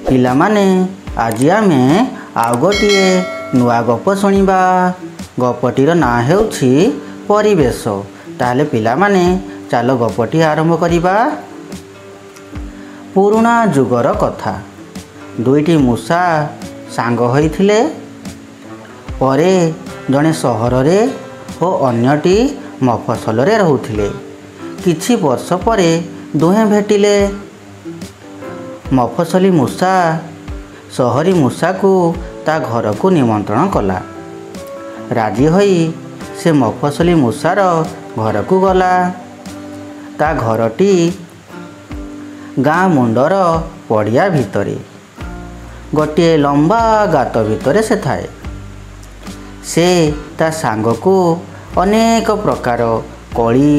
ପିଲାମାନେ ଆଜି ଆମେ ଆଉ ଗୋଟିଏ ନୂଆ ଗପ ଶୁଣିବା। ଗପଟିର ନାଁ ହେଉଛି ପରିବେଶ। ତାହେଲେ ପିଲାମାନେ ଚାଲ ଗପଟି ଆରମ୍ଭ କରିବା। ପୁରୁଣା ଯୁଗର କଥା। ଦୁଇଟି ମୂଷା ସାଙ୍ଗ ହୋଇଥିଲେ। ପରେ ଜଣେ ସହରରେ ଓ ଅନ୍ୟଟି ମଫସଲରେ ରହୁଥିଲେ। କିଛି ବର୍ଷ ପରେ ଦୁହେଁ ଭେଟିଲେ। ମଫସଲି ମୂଷା ସହରୀ ମୂଷାକୁ ତା ଘରକୁ ନିମନ୍ତ୍ରଣ କଲା। ରାଜି ହୋଇ ସେ ମଫସଲି ମୂଷାର ଘରକୁ ଗଲା। ତା ଘରଟି ଗାଁ ମୁଣ୍ଡର ପଡ଼ିଆ ଭିତରେ ଗୋଟିଏ ଲମ୍ବା ଗାତ ଭିତରେ ସେ ଥାଏ। ସେ ତା ସାଙ୍ଗକୁ ଅନେକ ପ୍ରକାର କୋଳି,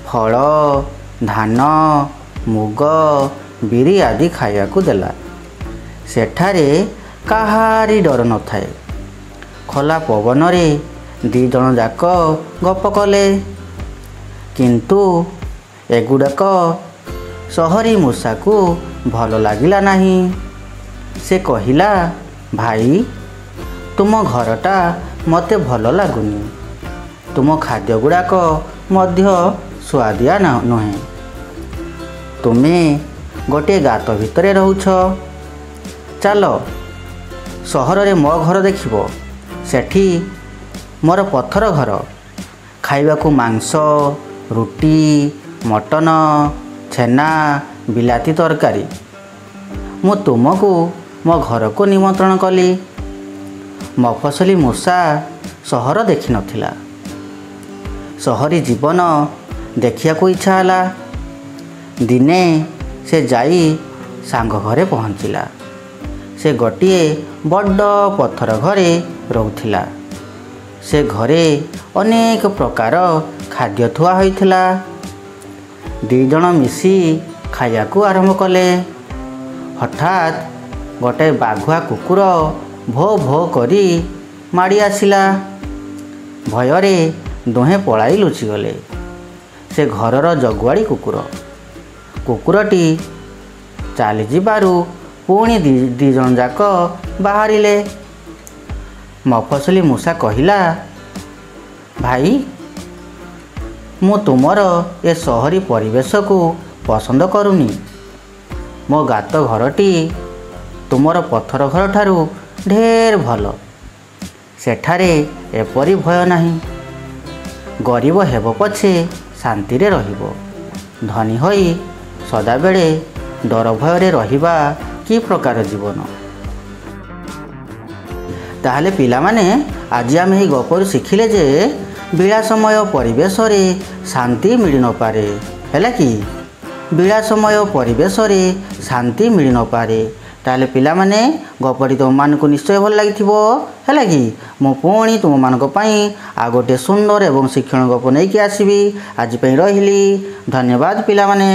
ଫଳ, ଧାନ, ମୁଗ, ବିରି ଆଦି ଖାଇବାକୁ ଦେଲା। ସେଠାରେ କାହାରି ଡର ନଥାଏ। ଖୋଲା ପବନରେ ଦୁଇ ଜଣ ଯାକ ଗପ କଲେ। କିନ୍ତୁ ଏଗୁଡ଼ାକ ସହରୀ ମୂଷାକୁ ଭଲ ଲାଗିଲା ନାହିଁ। ସେ କହିଲା, ଭାଇ, ତୁମ ଘରଟା ମୋତେ ଭଲ ଲାଗୁନି। ତୁମ ଖାଦ୍ୟ ଗୁଡ଼ାକ ମଧ୍ୟ ସୁଆଦିଆ ନୁହେଁ। ତୁମେ ଗୋଟିଏ ଗାତ ଭିତରେ ରହୁଛ। ଚାଲ ସହରରେ ମୋ ଘର ଦେଖିବ। ସେଠି ମୋର ପଥର ଘର। ଖାଇବାକୁ ମାଂସ, ରୁଟି, ମଟନ, ଛେନା, ବିଲାତି ତରକାରୀ। ମୁଁ ତୁମକୁ ମୋ ଘରକୁ ନିମନ୍ତ୍ରଣ କଲି। ମଫସଲି ମୂଷା ସହର ଦେଖିନଥିଲା। ସହରୀ ଜୀବନ ଦେଖିବାକୁ ଇଚ୍ଛା ହେଲା। ଦିନେ ସେ ଯାଇ ସାଙ୍ଗ ଘରେ ପହଞ୍ଚିଲା। ସେ ଗୋଟିଏ ବଡ଼ ପଥର ଘରେ ରହୁଥିଲା। ସେ ଘରେ ଅନେକ ପ୍ରକାର ଖାଦ୍ୟ ଥୁଆ ହୋଇଥିଲା। ଦୁଇ ଜଣ ମିଶି ଖାଇବାକୁ ଆରମ୍ଭ କଲେ। ହଠାତ୍ ଗୋଟାଏ ବାଘୁଆ କୁକୁର ଭୋ ଭୋ କରି ମାଡ଼ି ଆସିଲା। ଭୟରେ ଦୁହେଁ ପଳାଇ ଲୁଚିଗଲେ। ସେ ଘରର ଜଗୁଆଳି କୁକୁର। କୁକୁରଟି ଚାଲିଯିବାରୁ ପୁଣି ଦୁଇ ଜଣ ଯାକ ବାହାରିଲେ। ମଫସଲି ମୂଷା କହିଲା, ଭାଇ, ମୁଁ ତୁମର ଏ ସହରୀ ପରିବେଶକୁ ପସନ୍ଦ କରୁନି। ମୋ ଗାତ ଘରଟି ତୁମର ପଥର ଘରଠାରୁ ଢେର ଭଲ। ସେଠାରେ ଏପରି ଭୟ ନାହିଁ। ଗରିବ ହେବ ପଛେ ଶାନ୍ତିରେ ରହିବ। ଧନୀ ହୋଇ ସଦାବେଳେ ଡର ଭୟରେ ରହିବା କି ପ୍ରକାର ଜୀବନ? ତାହେଲେ ପିଲାମାନେ ଆଜି ଆମେ ଏହି ଗପରୁ ଶିଖିଲେ ଯେ ବିଳାସମୟ ପରିବେଶରେ ଶାନ୍ତି ମିଳିନପାରେ। ହେଲା କି? ବିଳାସମୟ ପରିବେଶରେ ଶାନ୍ତି ମିଳିନପାରେ। ତାହେଲେ ପିଲାମାନେ ଗପଟି ତୁମମାନଙ୍କୁ ନିଶ୍ଚୟ ଭଲ ଲାଗିଥିବ। ହେଲା କି? ମୁଁ ପୁଣି ତୁମମାନଙ୍କ ପାଇଁ ଆଉ ଗୋଟିଏ ସୁନ୍ଦର ଏବଂ ଶିକ୍ଷଣୀୟ ଗପ ନେଇକି ଆସିବି। ଆଜି ପାଇଁ ରହିଲି। ଧନ୍ୟବାଦ ପିଲାମାନେ।